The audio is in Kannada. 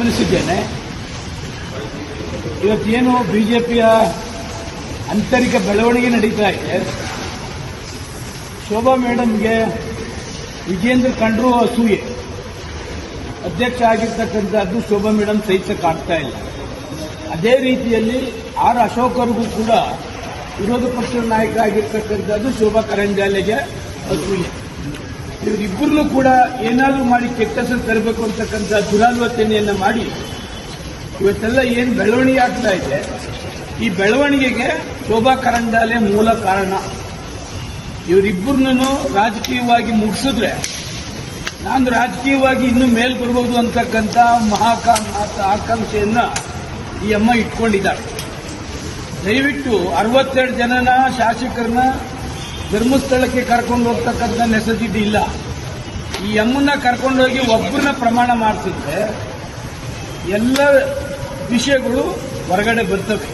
ಗಮನಿಸಿದ್ದೇನೆ. ಇವತ್ತೇನು ಬಿಜೆಪಿಯ ಆಂತರಿಕ ಬೆಳವಣಿಗೆ ನಡೀತಾ ಇದೆ, ಶೋಭಾ ಮೇಡಮ್ಗೆ ವಿಜೇಂದ್ರ ಕಂಡ್ರು ಅಸೂಯೆ. ಅಧ್ಯಕ್ಷ ಆಗಿರ್ತಕ್ಕಂಥದ್ದು ಶೋಭಾ ಮೇಡಮ್ ಸಹಿಸಕ್ಕಾಗ್ತಾ ಇಲ್ಲ. ಅದೇ ರೀತಿಯಲ್ಲಿ ಆರ್ ಅಶೋಕರಿಗೂ ಕೂಡ ವಿರೋಧ ಪಕ್ಷದ ನಾಯಕ ಆಗಿರ್ತಕ್ಕಂಥದ್ದು ಶೋಭಾ ಕರಂದ್ಲಾಜೆಗೆ ಅಸೂಯೆ. ಇವರಿಬ್ಬರನ್ನು ಕೂಡ ಏನಾದರೂ ಮಾಡಿ ಕೆಟ್ಟ ಹೆಸರು ತರಬೇಕು ಅಂತಕ್ಕಂಥ ದುರಾಲೋಚನೆಯನ್ನು ಮಾಡಿ ಇವತ್ತೆಲ್ಲ ಏನು ಬೆಳವಣಿಗೆ ಆಗ್ತಾ ಇದೆ, ಈ ಬೆಳವಣಿಗೆಗೆ ಶೋಭಾ ಕರಂದ್ಲಾಜೆ ಮೂಲ ಕಾರಣ. ಇವರಿಬ್ಬರನ್ನು ರಾಜಕೀಯವಾಗಿ ಮುಗಿಸಿದ್ರೆ ನಾನು ರಾಜಕೀಯವಾಗಿ ಇನ್ನೂ ಮೇಲ್ ಬರ್ಬೋದು ಅಂತಕ್ಕಂಥ ಆಕಾಂಕ್ಷೆಯನ್ನ ಈ ಅಮ್ಮ ಇಟ್ಕೊಂಡಿದ್ದಾರೆ. ದಯವಿಟ್ಟು 62 ಜನನ ಶಾಸಕರನ್ನ ಧರ್ಮಸ್ಥಳಕ್ಕೆ ಕರ್ಕೊಂಡು ಹೋಗ್ತಕ್ಕಂಥ ನೆಸಸಿಟಿ ಇಲ್ಲ. ಈ ಅಮ್ಮನ್ನ ಕರ್ಕೊಂಡೋಗಿ ಒಬ್ಬರನ್ನ ಪ್ರಮಾಣ ಮಾಡಿಸಿದ್ರೆ ಎಲ್ಲ ವಿಷಯಗಳು ಹೊರಗಡೆ ಬರ್ತವೆ.